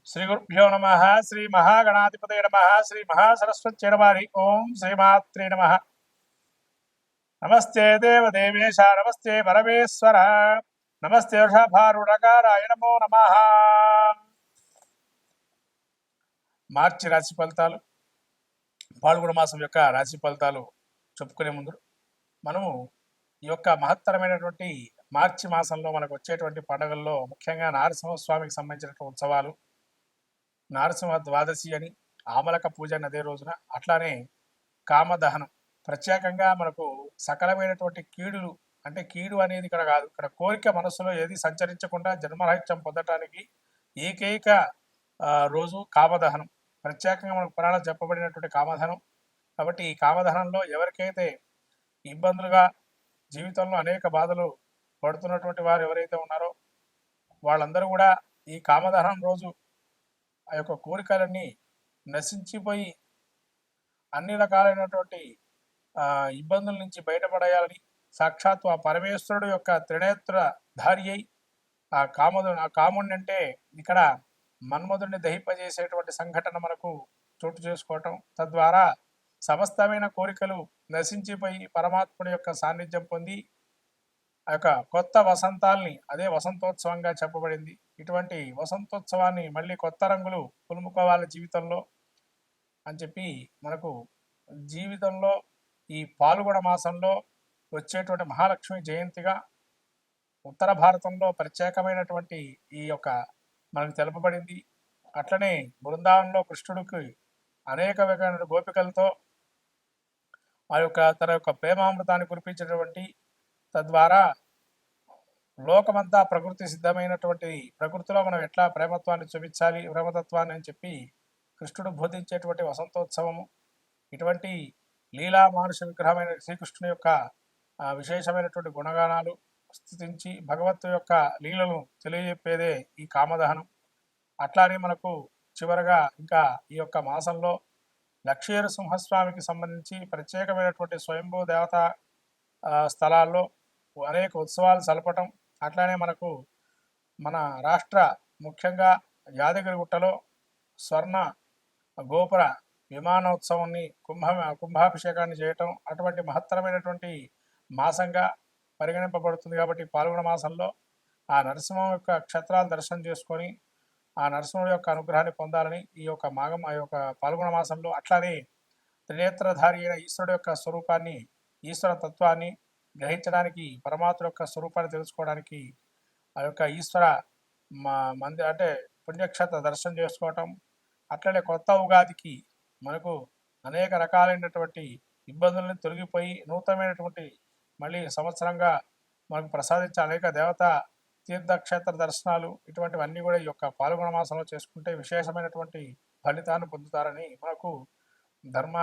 శ్రీగురుభ్యో నమ. శ్రీ మహాగణాధిపతయ నమ. శ్రీ మహాసరస్వత్యై నమ. ఓం శ్రీమాత్రే నమ. నమస్తే దేవదేవేశ, నమస్తే పరమేశ్వర, నమస్తే వృషభారుణకారాయ నమో నమ. మార్చి రాశి ఫలితాలు, పాల్గొన మాసం యొక్క రాశి ఫలితాలు చెప్పుకునే ముందు మనము ఈ యొక్క మహత్తరమైనటువంటి మార్చి మాసంలో మనకు వచ్చేటువంటి పండుగల్లో ముఖ్యంగా నారసింహస్వామికి సంబంధించినటువంటి ఉత్సవాలు, నారసింహ ద్వాదశి అని, ఆమలక పూజ అని అదే రోజున, అట్లానే కామదహనం. ప్రత్యేకంగా మనకు సకలమైనటువంటి కీడులు, అంటే కీడు అనేది ఇక్కడ కాదు, ఇక్కడ కోరిక మనసులో ఏది సంచరించకుండా జన్మరాహిత్యం పొందటానికి ఏకైక రోజు కామదహనం. ప్రత్యేకంగా మనకు పురాణాలు చెప్పబడినటువంటి కామదహనం. కాబట్టి ఈ కామదహనంలో ఎవరికైతే ఇబ్బందులుగా జీవితంలో అనేక బాధలు పడుతున్నటువంటి వారు ఎవరైతే ఉన్నారో వాళ్ళందరూ కూడా ఈ కామదహనం రోజు ఆ యొక్క కోరికలన్నీ నశించిపోయి అన్ని రకాలైనటువంటి ఇబ్బందుల నుంచి బయటపడేయాలని సాక్షాత్తు ఆ పరమేశ్వరుడు యొక్క త్రినేత్ర ధారి అయి ఆ కాముడిని అంటే ఇక్కడ మన్మధుడిని దహింపజేసేటువంటి సంఘటన మనకు చోటు చేసుకోవటం, తద్వారా సమస్తమైన కోరికలు నశించిపోయి పరమాత్ముడి యొక్క సాన్నిధ్యం పొంది ఆ యొక్క కొత్త వసంతాల్ని, అదే వసంతోత్సవంగా చెప్పబడింది. ఇటువంటి వసంతోత్సవాన్ని మళ్ళీ కొత్త రంగులు పులుముకోవాలి జీవితంలో అని చెప్పి మనకు జీవితంలో ఈ పాల్గొన మాసంలో వచ్చేటువంటి మహాలక్ష్మి జయంతిగా ఉత్తర భారతంలో ప్రత్యేకమైనటువంటి ఈ యొక్క మనకు తెలుపబడింది. అట్లనే బృందావనంలో కృష్ణుడికి అనేక రకమైన గోపికలతో ఆ యొక్క తన యొక్క ప్రేమామృతాన్ని కురిపించినటువంటి, తద్వారా లోకమంతా ప్రకృతి సిద్ధమైనటువంటి ప్రకృతిలో మనం ఎట్లా ప్రేమత్వాన్ని చూపించాలి, ప్రేమతత్వాన్ని అని చెప్పి కృష్ణుడు బోధించేటువంటి వసంతోత్సవము. ఇటువంటి లీలా మానుష విగ్రహమైన శ్రీకృష్ణుని యొక్క విశేషమైనటువంటి గుణగానాలు స్థుతించి భగవత్తు యొక్క లీలను తెలియజెప్పేదే ఈ కామదహనం. అట్లానే మనకు చివరగా ఇంకా ఈ యొక్క మాసంలో లక్ష్మీ సింహస్వామికి సంబంధించి ప్రత్యేకమైనటువంటి స్వయంభూ దేవతా స్థలాల్లో అనేక ఉత్సవాలు జరపటం. అట్లానే మనకు మన రాష్ట్ర ముఖ్యంగా యాదగిరిగుట్టలో స్వర్ణ గోపుర విమానోత్సవాన్ని కుంభాభిషేకాన్ని చేయటం అటువంటి మహత్తరమైనటువంటి మాసంగా పరిగణింపబడుతుంది. కాబట్టి పాల్గొన మాసంలో ఆ నరసింహం యొక్క క్షేత్రాలు దర్శనం చేసుకొని ఆ నరసింహుడి యొక్క అనుగ్రహాన్ని పొందాలని ఈ యొక్క ఆ యొక్క పాల్గొన మాసంలో, అట్లానే త్రినేత్రధారి అయిన ఈశ్వరుడు యొక్క స్వరూపాన్ని, ఈశ్వర తత్వాన్ని గ్రహించడానికి, పరమాత్మ యొక్క స్వరూపాన్ని తెలుసుకోవడానికి ఆ యొక్క ఈశ్వర అంటే పుణ్యక్షేత్ర దర్శనం చేసుకోవటం. అట్లనే కొత్త ఉగాదికి మనకు అనేక రకాలైనటువంటి ఇబ్బందులను తొలగిపోయి నూతనమైనటువంటి మళ్ళీ సంవత్సరంగా మనకు ప్రసాదించే అనేక దేవతా తీర్థక్షేత్ర దర్శనాలు, ఇటువంటివన్నీ కూడా ఈ యొక్క పాల్గొన మాసంలో చేసుకుంటే విశేషమైనటువంటి ఫలితాన్ని పొందుతారని మనకు ధర్మ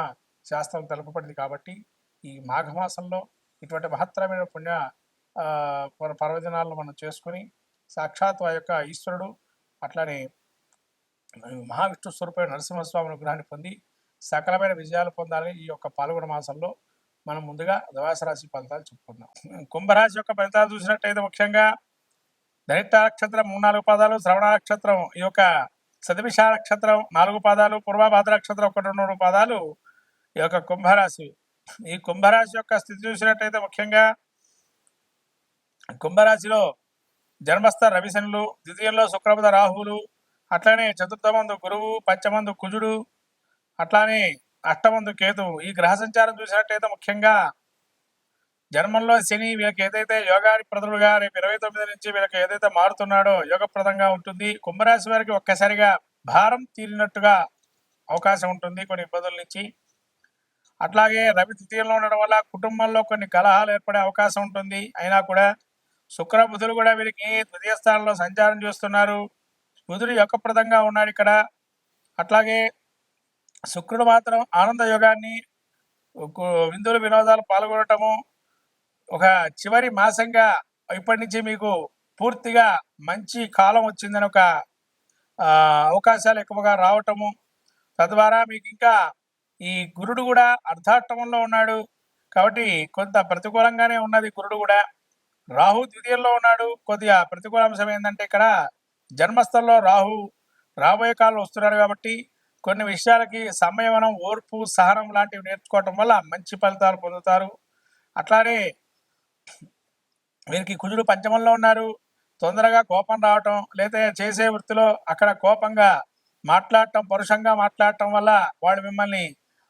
శాస్త్రం తెలుపబడింది. కాబట్టి ఈ మాఘమాసంలో ఇటువంటి మహత్తరమైన పుణ్య పర్వదినాలను మనం చేసుకుని సాక్షాత్ ఆ యొక్క ఈశ్వరుడు అట్లానే మహావిష్ణు స్వరూపమైన నరసింహస్వామి అనుగ్రహాన్ని పొంది సకలమైన విజయాలు పొందాలని ఈ యొక్క పాల్గొన మాసంలో మనం ముందుగా ద్వాదశ రాశి ఫలితాలు చెప్పుకుందాం. కుంభరాశి యొక్క ఫలితాలు చూసినట్టయితే ముఖ్యంగా ధనిష్ట నక్షత్రం 3-4 పాదాలు, శ్రవణ నక్షత్రం ఈ యొక్క సతభిష నక్షత్రం 4 పాదాలు, పూర్వభాద్ర నక్షత్రం 1-2 పాదాలు ఈ యొక్క కుంభరాశి. ఈ కుంభరాశి యొక్క స్థితి చూసినట్టయితే ముఖ్యంగా కుంభరాశిలో జన్మస్థ రవిశనులు, ద్వితీయంలో శుక్రబుధ రాహువులు, అట్లానే చతుర్థమందు గురువు, పంచమందు కుజుడు, అట్లానే అష్టమందు కేతువు. ఈ గ్రహ సంచారం చూసినట్టయితే ముఖ్యంగా జన్మంలో శని వీళ్ళకి ఏదైతే యోగాప్రదుడుగా రేపు 29 నుంచి వీళ్ళకి ఏదైతే మారుతున్నాడో యోగప్రదంగా ఉంటుంది. కుంభరాశి వారికి ఒక్కసారిగా భారం తీరినట్టుగా అవకాశం ఉంటుంది కొన్ని ఇబ్బందుల నుంచి. అట్లాగే రవి ద్వితీయంలో ఉండడం వల్ల కుటుంబంలో కొన్ని కలహాలు ఏర్పడే అవకాశం ఉంటుంది. అయినా కూడా శుక్ర బుధులు కూడా వీరికి ద్వితీయ స్థానంలో సంచారం చేస్తున్నారు. బుధుడు యోగప్రదంగా ఉన్నాడు ఇక్కడ. అట్లాగే శుక్రుడు మాత్రం ఆనంద యోగాన్ని, విందులు వినోదాలు పాల్గొనటము, ఒక చివరి మాసంగా ఇప్పటి నుంచి మీకు పూర్తిగా మంచి కాలం వచ్చిందని ఒక అవకాశాలు ఎక్కువగా రావటము, తద్వారా మీకు ఇంకా ఈ గురుడు కూడా అర్ధాష్టమంలో ఉన్నాడు కాబట్టి కొంత ప్రతికూలంగానే ఉన్నది. గురుడు కూడా రాహు ద్వితీయంలో ఉన్నాడు. కొద్దిగా ప్రతికూల అంశం ఏంటంటే ఇక్కడ జన్మస్థలంలో రాహు రాబోయే కాలంలో వస్తున్నారు కాబట్టి కొన్ని విషయాలకి సంయమనం, ఓర్పు, సహనం లాంటివి నేర్చుకోవటం వల్ల మంచి ఫలితాలు పొందుతారు. అట్లానే వీరికి కుజుడు పంచమంలో ఉన్నారు. తొందరగా కోపం రావటం, లేదా చేసే వృత్తిలో అక్కడ కోపంగా మాట్లాడటం, పరుషంగా మాట్లాడటం వల్ల వాళ్ళు మిమ్మల్ని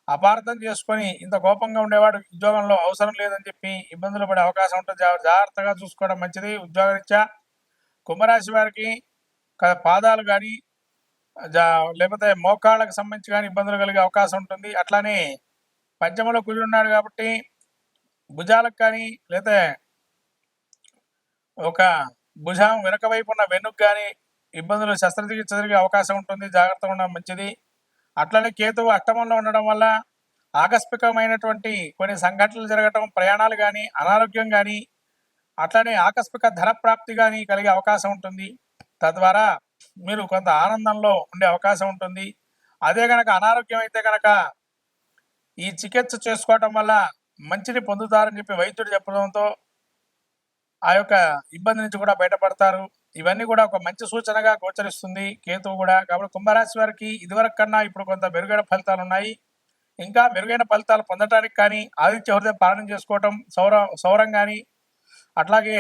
అపార్థం చేసుకొని ఇంత కోపంగా ఉండేవాడు ఉద్యోగంలో అవసరం లేదని చెప్పి ఇబ్బందులు పడే అవకాశం ఉంటుంది. జాగ్రత్తగా చూసుకోవడం మంచిది. ఉద్యోగరీత్యా కుంభరాశి వారికి పాదాలు కానీ లేకపోతే మోకాళ్ళకు సంబంధించి కానీ ఇబ్బందులు కలిగే అవకాశం ఉంటుంది. అట్లానే పంచమంలో కుజుడు ఉన్నాడు కాబట్టి భుజాలకు కానీ లేదా ఒక భుజం వెనక వైపు ఉన్న వెన్నుకు కానీ ఇబ్బందులు, శస్త్రచికిత్స జరిగే అవకాశం ఉంటుంది. జాగ్రత్తగా ఉండడం మంచిది. అట్లనే కేతువు అష్టమంలో ఉండడం వల్ల ఆకస్మికమైనటువంటి కొన్ని సంఘటనలు జరగటం, ప్రయాణాలు కానీ, అనారోగ్యం కానీ, అట్లనే ఆకస్మిక ధన ప్రాప్తి కానీ కలిగే అవకాశం ఉంటుంది. తద్వారా మీరు కొంత ఆనందంలో ఉండే అవకాశం ఉంటుంది. అదే కనుక అనారోగ్యం అయితే కనుక ఈ చికిత్స చేసుకోవటం వల్ల మంచిని పొందుతారని చెప్పి వైద్యుడు చెప్పడంతో ఆ యొక్క ఇబ్బంది నుంచి కూడా బయటపడతారు. ఇవన్నీ కూడా ఒక మంచి సూచనగా గోచరిస్తుంది కేతువు కూడా. కాబట్టి కుంభరాశి వారికి ఇదివరకు కన్నా ఇప్పుడు కొంత మెరుగైన ఫలితాలు ఉన్నాయి. ఇంకా మెరుగైన ఫలితాలు పొందడానికి కానీ ఆదిత్య హృదయం పాలన చేసుకోవటం, సౌరం కానీ, అట్లాగే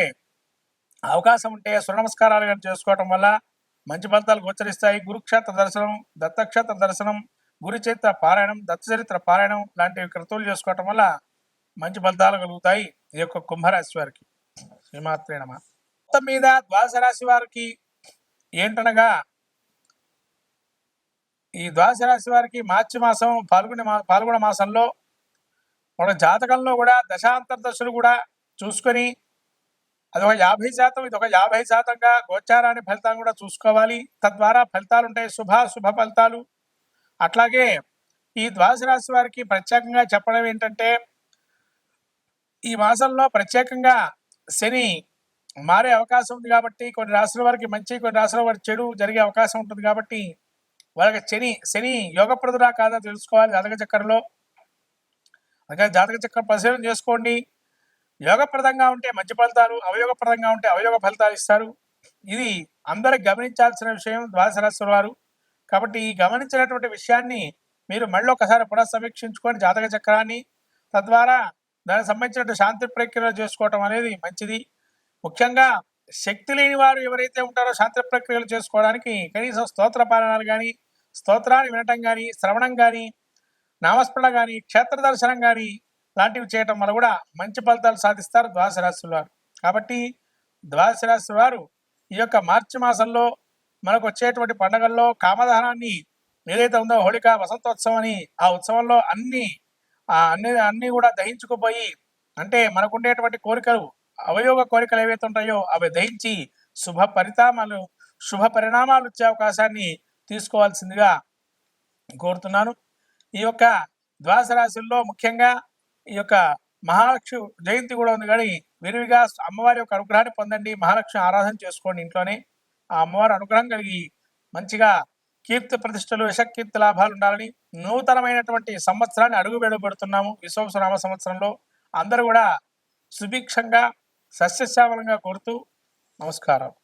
అవకాశం ఉంటే సూర్య నమస్కారాలు కానీ చేసుకోవటం వల్ల మంచి ఫలితాలు గోచరిస్తాయి. గురుక్షేత్ర దర్శనం, దత్తక్షేత్ర దర్శనం, గురుచరిత్ర పారాయణం, దత్తచరిత్ర పారాయణం లాంటివి క్రతువులు చేసుకోవటం వల్ల మంచి ఫలితాలు కలుగుతాయి ఈ యొక్క కుంభరాశి వారికి. శ్రీమాత్రే నమః. మొత్తం మీద ద్వాదశ రాశి వారికి ఏంటనగా ఈ ద్వాదశ రాశి వారికి మార్చి మాసం పాల్గొన మాసంలో మన జాతకంలో కూడా దశాంతర దశలు కూడా చూసుకొని అదొక 50%, ఇదొక 50%గా గోచారాన్ని ఫలితాన్ని కూడా చూసుకోవాలి. తద్వారా ఫలితాలు ఉంటాయి, శుభ ఫలితాలు. అట్లాగే ఈ ద్వాదశ రాశి వారికి ప్రత్యేకంగా చెప్పడం ఏంటంటే ఈ మాసంలో ప్రత్యేకంగా శని మారే అవకాశం ఉంది కాబట్టి కొన్ని రాశుల వారికి మంచి, కొన్ని రాశుల వారికి చెడు జరిగే అవకాశం ఉంటుంది. కాబట్టి వాళ్ళకి శని యోగప్రదుడా కాదా తెలుసుకోవాలి జాతక చక్రంలో. అందుకని జాతక చక్రం పరిశీలన చేసుకోండి. యోగప్రదంగా ఉంటే మంచి ఫలితాలు, అవయోగప్రదంగా ఉంటే అవయోగ ఫలితాలు ఇస్తారు. ఇది అందరికి గమనించాల్సిన విషయం ద్వాదశ రాశుల వారు. కాబట్టి ఈ గమనించినటువంటి విషయాన్ని మీరు మళ్ళీ ఒకసారి పునఃసమీక్షించుకొని జాతక చక్రాన్ని, తద్వారా దానికి సంబంధించిన శాంతి ప్రక్రియలు చేసుకోవటం అనేది మంచిది. ముఖ్యంగా శక్తి లేని వారు ఎవరైతే ఉంటారో శాంతి ప్రక్రియలు చేసుకోవడానికి కనీసం స్తోత్ర పారాయణాలు కానీ, స్తోత్రాన్ని వినటం కానీ, శ్రవణం కానీ, నామస్మరణ కానీ, క్షేత్ర దర్శనం కానీ లాంటివి చేయటం వల్ల కూడా మంచి ఫలితాలు సాధిస్తారు ద్వాదశ రాశుల వారు. కాబట్టి ద్వాదశ రాశి వారు ఈ యొక్క మార్చి మాసంలో మనకు వచ్చేటువంటి పండుగల్లో కామదహనాన్ని ఏదైతే ఉందో హోళిక వసంతోత్సవం అని, ఆ ఉత్సవంలో అన్ని కూడా దహించుకుపోయి, అంటే మనకుండేటువంటి కోరికలు, అవయోగ కోరికలు ఏవైతే ఉంటాయో అవి దహించి శుభ పరిణామాలు వచ్చే అవకాశాన్ని తీసుకోవాల్సిందిగా కోరుతున్నాను. ఈ యొక్క ద్వాదశ రాశుల్లో ముఖ్యంగా ఈ యొక్క మహాలక్ష్మి జయంతి కూడా ఉంది. కానీ విరివిగా అమ్మవారి యొక్క అనుగ్రహాన్ని పొందండి. మహాలక్ష్మి ఆరాధన చేసుకోండి ఇంట్లోనే. ఆ అమ్మవారి అనుగ్రహం కలిగి మంచిగా కీర్తి ప్రతిష్టలు, యశకీర్తి లాభాలు ఉండాలని నూతనమైనటువంటి సంవత్సరాన్ని అడుగు పెడుతున్నాము. విశ్వావసునామ సంవత్సరంలో అందరూ కూడా సుభిక్షంగా సస్యశ్యామలంగా కోరుతూ నమస్కారం.